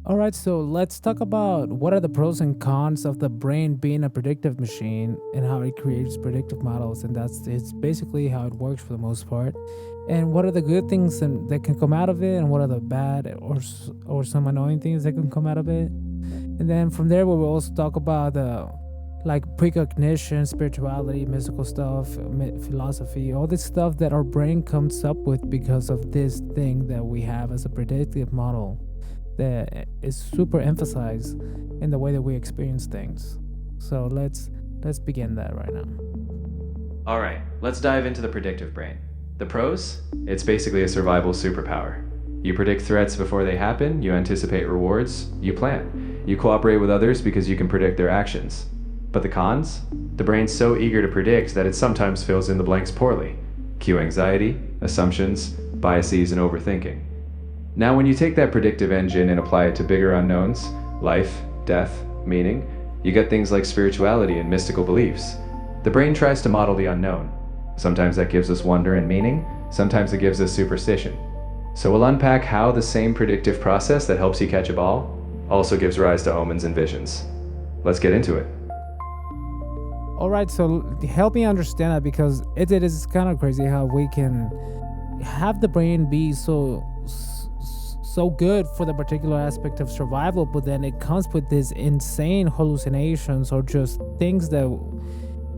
All right, so let's talk about what are the pros and cons of the brain being a predictive machine and how it creates predictive models, and that's it's basically how it works for the most part. And what are the good things that can come out of it, and what are the bad or some annoying things that can come out of it. And then from there, we will also talk about the like precognition, spirituality, mystical stuff, philosophy, all this stuff that our brain comes up with because of this thing that we have as a predictive model that is super emphasized in the way that we experience things. So let's begin that right now. All right, let's dive into the predictive brain. The pros? It's basically a survival superpower. You predict threats before they happen, you anticipate rewards, you plan. You cooperate with others because you can predict their actions. But the cons? The brain's so eager to predict that it sometimes fills in the blanks poorly. Cue anxiety, assumptions, biases, and overthinking. Now, when you take that predictive engine and apply it to bigger unknowns, life, death, meaning, you get things like spirituality and mystical beliefs. The brain tries to model the unknown. Sometimes that gives us wonder and meaning, sometimes it gives us superstition. So we'll unpack how the same predictive process that helps you catch a ball also gives rise to omens and visions. Let's get into it. All right, so help me understand that because it is kind of crazy how we can have the brain be so good for the particular aspect of survival, but then it comes with these insane hallucinations or just things that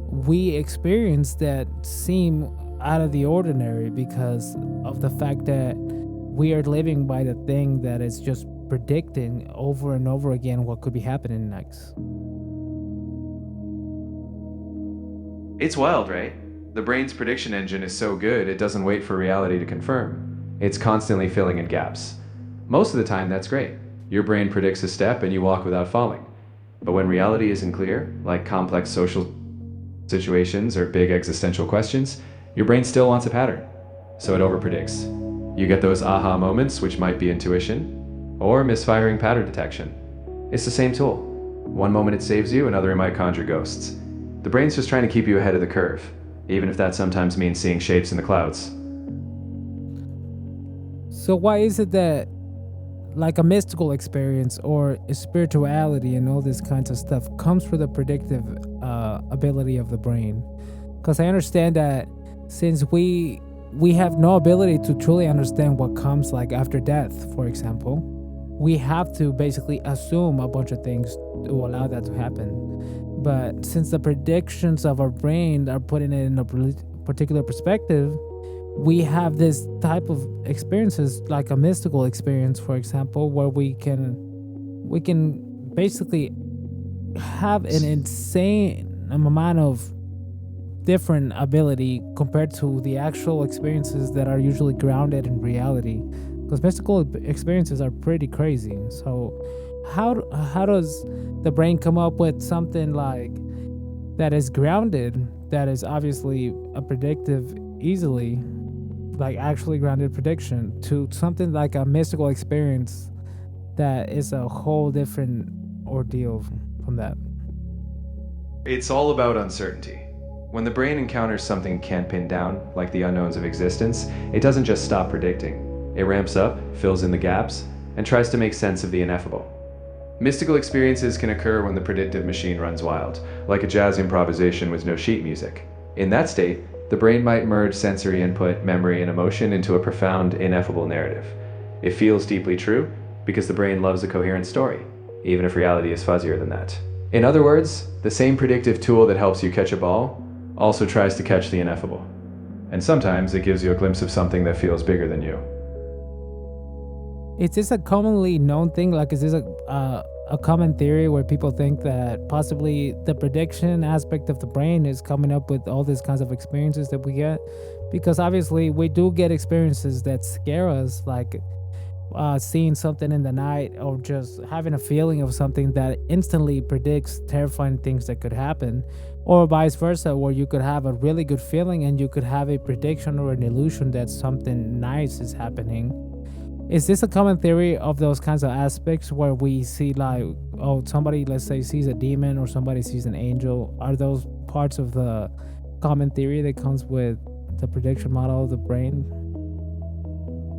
we experience that seem out of the ordinary because of the fact that we are living by the thing that is just predicting over and over again what could be happening next. It's wild, right? The brain's prediction engine is so good it doesn't wait for reality to confirm. It's constantly filling in gaps. Most of the time, that's great. Your brain predicts a step and you walk without falling. But when reality isn't clear, like complex social situations or big existential questions, your brain still wants a pattern. So it overpredicts. You get those aha moments, which might be intuition, or misfiring pattern detection. It's the same tool. One moment it saves you, another it might conjure ghosts. The brain's just trying to keep you ahead of the curve, even if that sometimes means seeing shapes in the clouds. So why is it that like a mystical experience or a spirituality and all this kinds of stuff comes from the predictive ability of the brain? Because I understand that since we have no ability to truly understand what comes like after death, for example, we have to basically assume a bunch of things to allow that to happen. But since the predictions of our brain are putting it in a particular perspective, we have this type of experiences like a mystical experience, for example, where we can basically have an insane amount of different ability compared to the actual experiences that are usually grounded in reality, because mystical experiences are pretty crazy. So how does the brain come up with something like that is grounded, that is obviously a predictive easily, like actually grounded prediction, to something like a mystical experience that is a whole different ordeal from that? It's all about uncertainty. When the brain encounters something it can't pin down, like the unknowns of existence, it doesn't just stop predicting. It ramps up, fills in the gaps, and tries to make sense of the ineffable. Mystical experiences can occur when the predictive machine runs wild, like a jazz improvisation with no sheet music. In that state, the brain might merge sensory input, memory, and emotion into a profound, ineffable narrative. It feels deeply true because the brain loves a coherent story, even if reality is fuzzier than that. In other words, the same predictive tool that helps you catch a ball also tries to catch the ineffable. And sometimes it gives you a glimpse of something that feels bigger than you. Is this a commonly known thing? Like, is this a common theory where people think that possibly the prediction aspect of the brain is coming up with all these kinds of experiences that we get? Because obviously we do get experiences that scare us, like seeing something in the night or just having a feeling of something that instantly predicts terrifying things that could happen, or vice versa, where you could have a really good feeling and you could have a prediction or an illusion that something nice is happening. Is this a common theory of those kinds of aspects where we see like, oh, somebody, let's say, sees a demon or somebody sees an angel? Are those parts of the common theory that comes with the prediction model of the brain?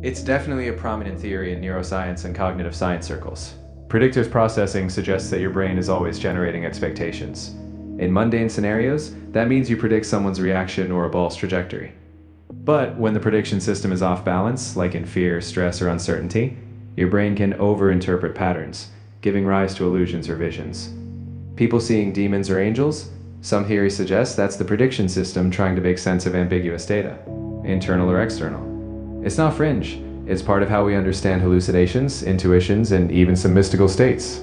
It's definitely a prominent theory in neuroscience and cognitive science circles. Predictive processing suggests that your brain is always generating expectations. In mundane scenarios, that means you predict someone's reaction or a ball's trajectory. But when the prediction system is off balance, like in fear, stress, or uncertainty, your brain can overinterpret patterns, giving rise to illusions or visions. People seeing demons or angels? Some theories suggest that's the prediction system trying to make sense of ambiguous data, internal or external. It's not fringe, it's part of how we understand hallucinations, intuitions, and even some mystical states.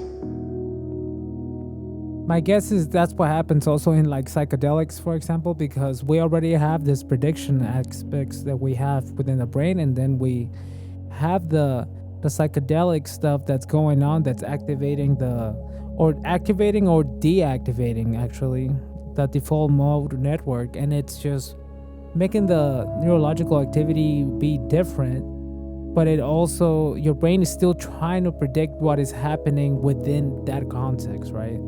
My guess is that's what happens also in like psychedelics, for example, because we already have this prediction aspects that we have within the brain, and then we have the psychedelic stuff that's going on that's activating or deactivating actually the default mode network, and it's just making the neurological activity be different, but it also, your brain is still trying to predict what is happening within that context, right?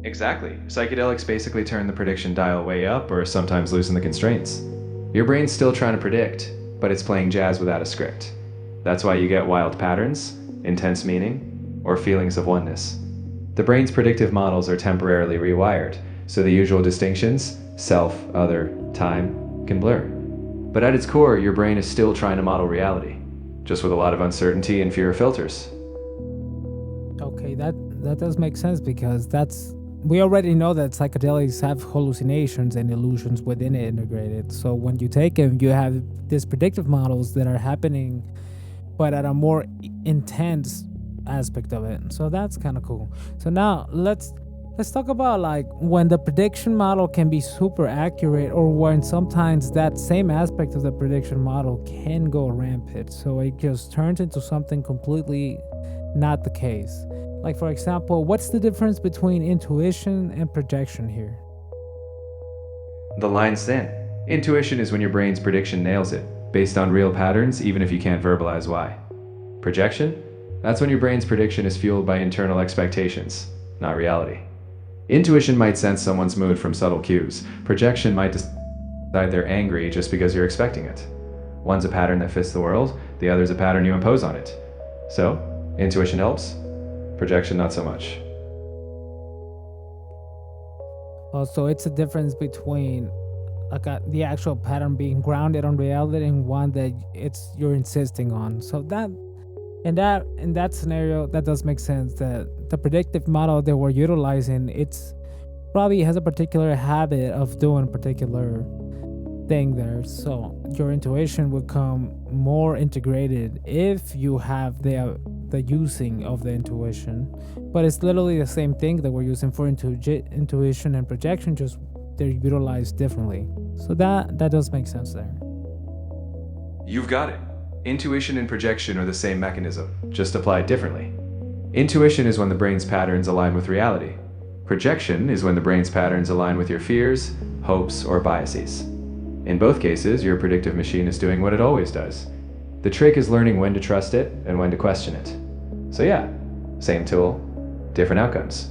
Exactly. Psychedelics basically turn the prediction dial way up or sometimes loosen the constraints. Your brain's still trying to predict, but it's playing jazz without a script. That's why you get wild patterns, intense meaning, or feelings of oneness. The brain's predictive models are temporarily rewired, so the usual distinctions, self, other, time, can blur. But at its core, your brain is still trying to model reality, just with a lot of uncertainty and fear filters. Okay, that does make sense, because we already know that psychedelics have hallucinations and illusions within it integrated. So when you take them, you have these predictive models that are happening, but at a more intense aspect of it. So that's kind of cool. So now let's talk about like when the prediction model can be super accurate, or when sometimes that same aspect of the prediction model can go rampant. So it just turns into something completely not the case. Like, for example, what's the difference between intuition and projection here? The line's thin. Intuition is when your brain's prediction nails it, based on real patterns, even if you can't verbalize why. Projection? That's when your brain's prediction is fueled by internal expectations, not reality. Intuition might sense someone's mood from subtle cues. Projection might decide they're angry just because you're expecting it. One's a pattern that fits the world, the other's a pattern you impose on it. So, intuition helps, projection not so much. Also, it's a difference between like the actual pattern being grounded on reality and one that you're insisting on. So in that scenario, that does make sense. That the predictive model that we're utilizing, it's probably has a particular habit of doing a particular thing there. So your intuition will come more integrated if you have the using of the intuition. But it's literally the same thing that we're using for intuition and projection, just they're utilized differently. So that does make sense there. You've got it. Intuition and projection are the same mechanism, just applied differently. Intuition is when the brain's patterns align with reality. Projection is when the brain's patterns align with your fears, hopes, or biases. In both cases, your predictive machine is doing what it always does. The trick is learning when to trust it and when to question it. So yeah, same tool, different outcomes.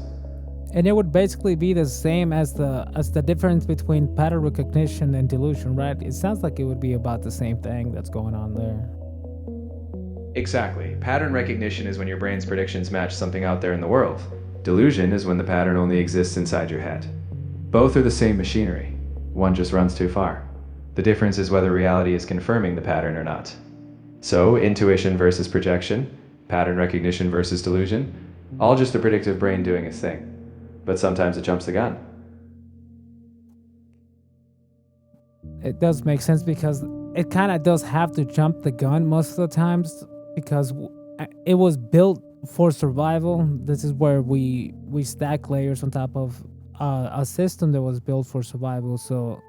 And it would basically be the same as the difference between pattern recognition and delusion, right? It sounds like it would be about the same thing that's going on there. Exactly. Pattern recognition is when your brain's predictions match something out there in the world. Delusion is when the pattern only exists inside your head. Both are the same machinery. One just runs too far. The difference is whether reality is confirming the pattern or not. So, intuition versus projection, pattern recognition versus delusion, all just a predictive brain doing its thing. But sometimes it jumps the gun. It does make sense, because it kind of does have to jump the gun most of the times, because it was built for survival. This is where we stack layers on top of a system that was built for survival. So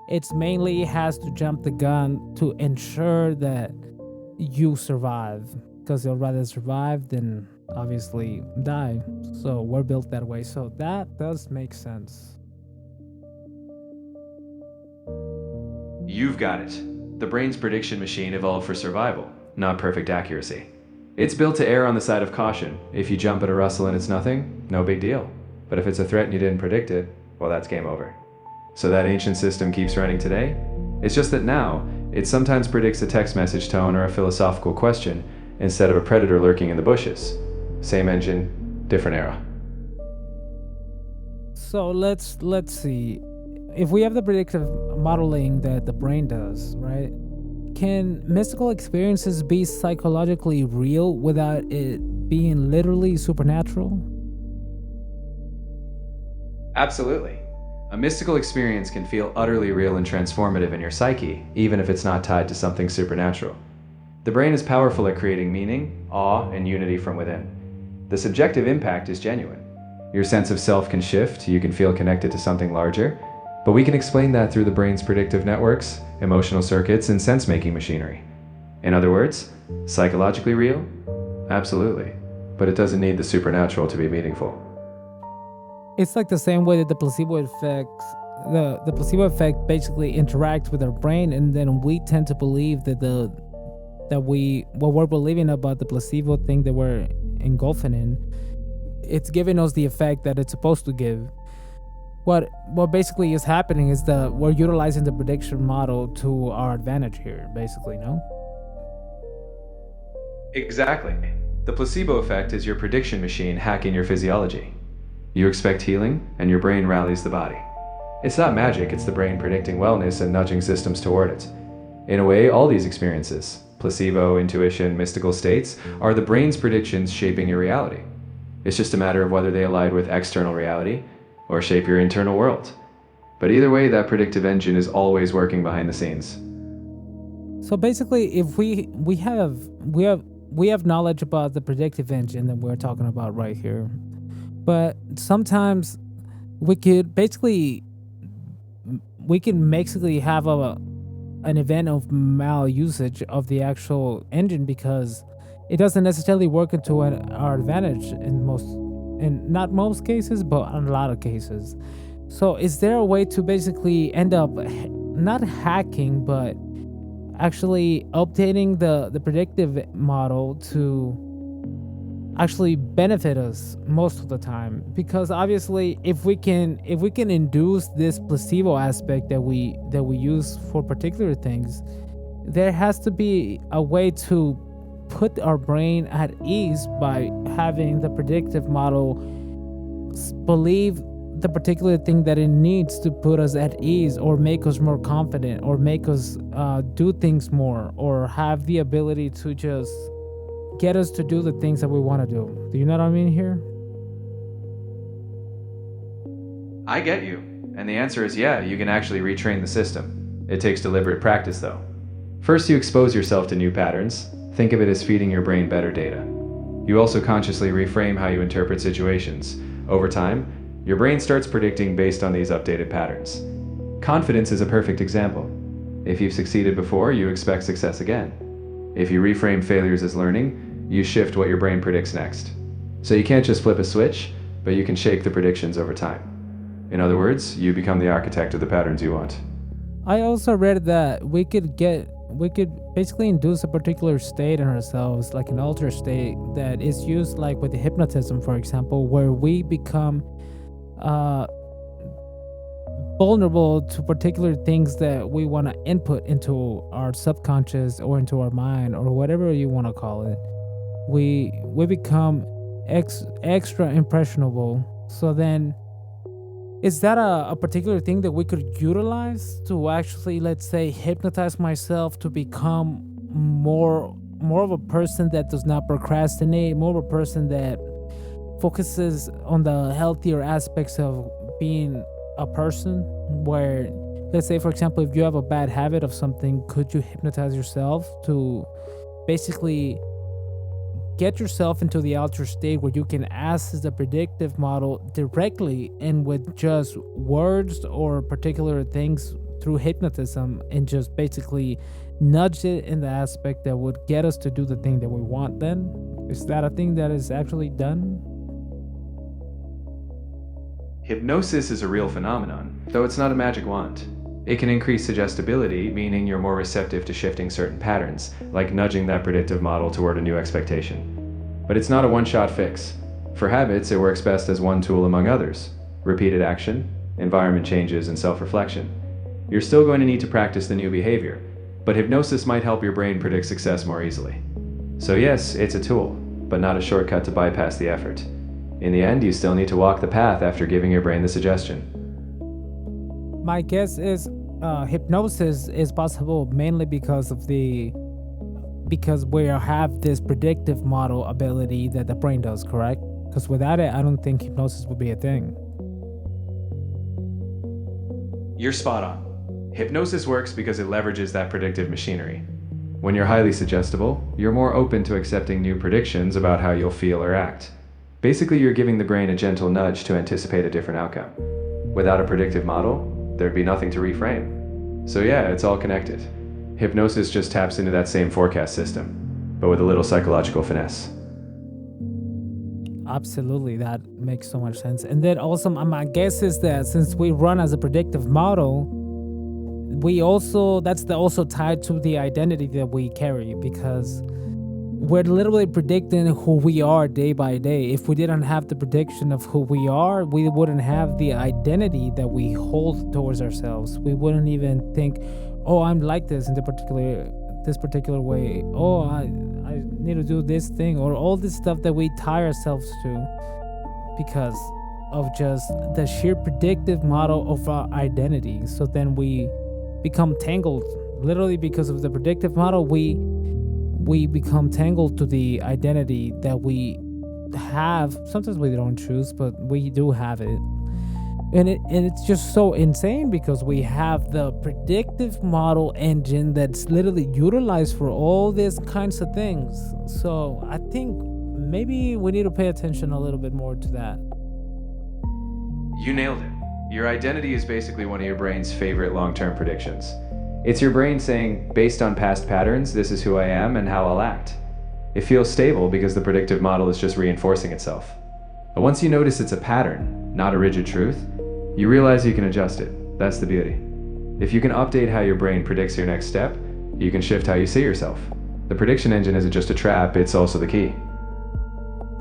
it's mainly has to jump the gun to ensure that you survive, because you'll rather survive than obviously die. So we're built that way. So that does make sense. You've got it. The brain's prediction machine evolved for survival, not perfect accuracy. It's built to err on the side of caution. If you jump at a rustle and it's nothing, no big deal. But if it's a threat and you didn't predict it, well, that's game over. So that ancient system keeps running today. It's just that now, it sometimes predicts a text message tone or a philosophical question instead of a predator lurking in the bushes. Same engine, different era. So let's see. If we have the predictive modeling that the brain does, right? Can mystical experiences be psychologically real without it being literally supernatural? Absolutely. A mystical experience can feel utterly real and transformative in your psyche, even if it's not tied to something supernatural. The brain is powerful at creating meaning, awe, and unity from within. The subjective impact is genuine. Your sense of self can shift, you can feel connected to something larger, but we can explain that through the brain's predictive networks, emotional circuits, and sense-making machinery. In other words, psychologically real? Absolutely. But it doesn't need the supernatural to be meaningful. It's like the same way that the placebo effect basically interacts with our brain, and then we tend to believe that what we're believing about the placebo thing that we're engulfing in, it's giving us the effect that it's supposed to give. What basically is happening is that we're utilizing the prediction model to our advantage here, basically, no? Exactly. The placebo effect is your prediction machine hacking your physiology. You expect healing, and your brain rallies the body. It's not magic, it's the brain predicting wellness and nudging systems toward it. In a way, all these experiences, placebo, intuition, mystical states, are the brain's predictions shaping your reality. It's just a matter of whether they align with external reality or shape your internal world. But either way, that predictive engine is always working behind the scenes. So basically, if we have knowledge about the predictive engine that we're talking about right here, but sometimes we can basically have an event of malusage of the actual engine because it doesn't necessarily work into our advantage in not most cases, but in a lot of cases. So is there a way to basically end up not hacking, but actually updating the predictive model to actually benefit us most of the time? Because obviously if we can induce this placebo aspect that we use for particular things, there has to be a way to put our brain at ease by having the predictive model believe the particular thing that it needs to put us at ease or make us more confident or make us do things more or have the ability to just get us to do the things that we want to do. Do you know what I mean here? I get you. And the answer is yeah, you can actually retrain the system. It takes deliberate practice though. First, you expose yourself to new patterns. Think of it as feeding your brain better data. You also consciously reframe how you interpret situations. Over time, your brain starts predicting based on these updated patterns. Confidence is a perfect example. If you've succeeded before, you expect success again. If you reframe failures as learning, you shift what your brain predicts next. So you can't just flip a switch, but you can shape the predictions over time. In other words, you become the architect of the patterns you want. I also read that we could basically induce a particular state in ourselves, like an altered state that is used like with the hypnotism, for example, where we become vulnerable to particular things that we want to input into our subconscious or into our mind or whatever you want to call it. We become extra impressionable. So then, is that a particular thing that we could utilize to actually, let's say, hypnotize myself to become more of a person that does not procrastinate, more of a person that focuses on the healthier aspects of being a person? Where, let's say, for example, if you have a bad habit of something, could you hypnotize yourself to basically get yourself into the altered state where you can ask the predictive model directly and with just words or particular things through hypnotism and just basically nudge it in the aspect that would get us to do the thing that we want? Then is that a thing that is actually done? Hypnosis is a real phenomenon, though it's not a magic wand. It can increase suggestibility, meaning you're more receptive to shifting certain patterns, like nudging that predictive model toward a new expectation. But it's not a one-shot fix. For habits, it works best as one tool among others: repeated action, environment changes, and self-reflection. You're still going to need to practice the new behavior, but hypnosis might help your brain predict success more easily. So yes, it's a tool, but not a shortcut to bypass the effort. In the end, you still need to walk the path after giving your brain the suggestion. My guess is hypnosis is possible mainly because we have this predictive model ability that the brain does, correct? Because without it, I don't think hypnosis would be a thing. You're spot on. Hypnosis works because it leverages that predictive machinery. When you're highly suggestible, you're more open to accepting new predictions about how you'll feel or act. Basically, you're giving the brain a gentle nudge to anticipate a different outcome. Without a predictive model, there'd be nothing to reframe. So yeah, it's all connected. Hypnosis just taps into that same forecast system, but with a little psychological finesse. Absolutely, that makes so much sense. And then also, my guess is that since we run as a predictive model, that's also tied to the identity that we carry, because we're literally predicting who we are day by day. If we didn't have the prediction of who we are, we wouldn't have the identity that we hold towards ourselves. We wouldn't even think, oh, I'm like this in this particular way. Oh, I need to do this thing, or all this stuff that we tie ourselves to because of just the sheer predictive model of our identity. So then we become tangled, literally because of the predictive model. We become tangled to the identity that we have. Sometimes we don't choose, but we do have it. And it's just so insane because we have the predictive model engine that's literally utilized for all these kinds of things. So I think maybe we need to pay attention a little bit more to that. You nailed it. Your identity is basically one of your brain's favorite long-term predictions. It's your brain saying, based on past patterns, this is who I am and how I'll act. It feels stable because the predictive model is just reinforcing itself. But once you notice it's a pattern, not a rigid truth, you realize you can adjust it. That's the beauty. If you can update how your brain predicts your next step, you can shift how you see yourself. The prediction engine isn't just a trap, it's also the key.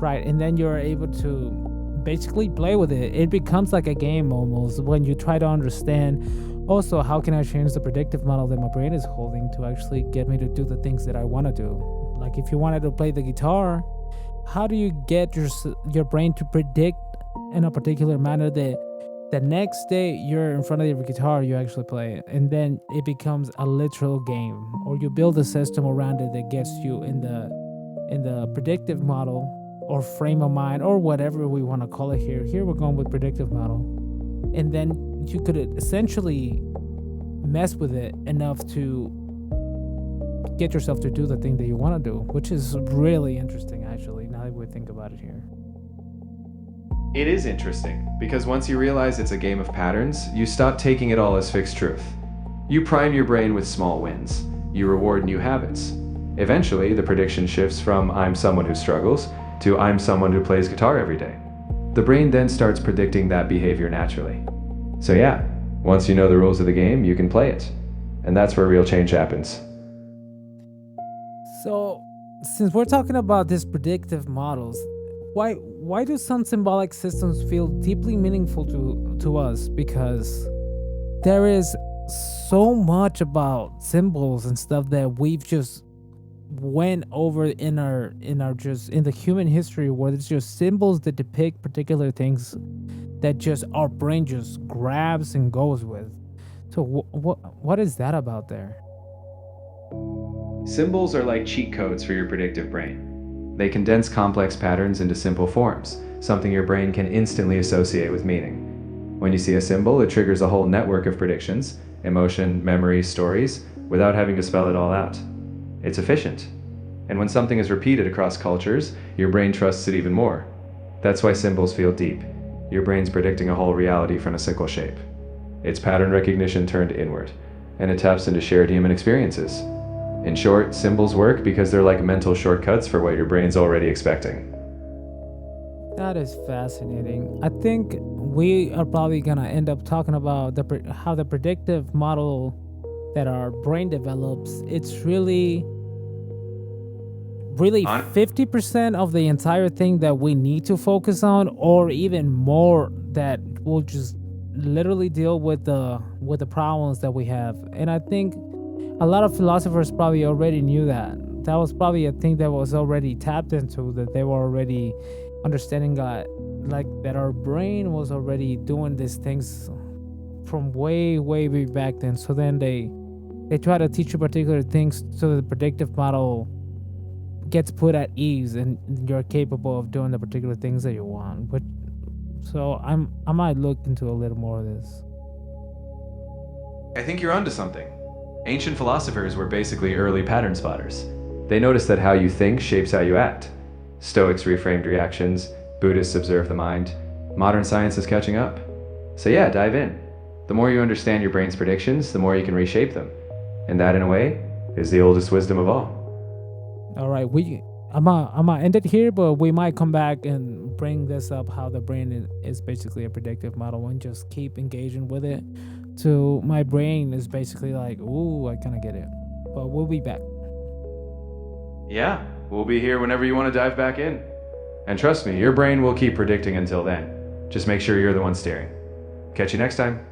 Right, and then you're able to basically play with it. It becomes like a game almost when you try to understand also how can I change the predictive model that my brain is holding to actually get me to do the things that I want to do. Like if you wanted to play the guitar, how do you get your brain to predict in a particular manner that the next day you're in front of your guitar, you actually play it, and then it becomes a literal game, or you build a system around it that gets you in the predictive model or frame of mind or whatever we want to call it here. Here we're going with predictive model, and then you could essentially mess with it enough to get yourself to do the thing that you want to do, which is really interesting actually. Now that we think about it here. It is interesting, because once you realize it's a game of patterns, you stop taking it all as fixed truth. You prime your brain with small wins. You reward new habits. Eventually, the prediction shifts from I'm someone who struggles to I'm someone who plays guitar every day. The brain then starts predicting that behavior naturally. So yeah, once you know the rules of the game, you can play it. And that's where real change happens. So, since we're talking about these predictive models, why do some symbolic systems feel deeply meaningful to us? Because there is so much about symbols and stuff that we've just went over in the human history, where it's just symbols that depict particular things that just our brain just grabs and goes with. So what is that about there? Symbols are like cheat codes for your predictive brain. They condense complex patterns into simple forms, something your brain can instantly associate with meaning. When you see a symbol, it triggers a whole network of predictions, emotion, memory, stories, without having to spell it all out. It's efficient. And when something is repeated across cultures, your brain trusts it even more. That's why symbols feel deep. Your brain's predicting a whole reality from a single shape. It's pattern recognition turned inward, and it taps into shared human experiences. In short, symbols work because they're like mental shortcuts for what your brain's already expecting. That is fascinating. I think we are probably gonna end up talking about how the predictive model that our brain develops, it's really 50% of the entire thing that we need to focus on, or even more that will just literally deal with the problems that we have. And I think a lot of philosophers probably already knew that, that was probably a thing that was already tapped into, that they were already understanding, like that our brain was already doing these things from way back then. So then they try to teach you particular things so the predictive model gets put at ease and you're capable of doing the particular things that you want. But so I might look into a little more of this. I think you're onto something. Ancient philosophers were basically early pattern spotters. They noticed that how you think shapes how you act. Stoics reframed reactions, Buddhists observed the mind. Modern science is catching up. So yeah, dive in. The more you understand your brain's predictions, the more you can reshape them. And that, in a way, is the oldest wisdom of all. All right, I'm gonna end it here, but we might come back and bring this up, how the brain is basically a predictive model, and just keep engaging with it. To my brain is basically like, ooh, I kind of get it. But we'll be back. Yeah, we'll be here whenever you want to dive back in. And trust me, your brain will keep predicting until then. Just make sure you're the one steering. Catch you next time.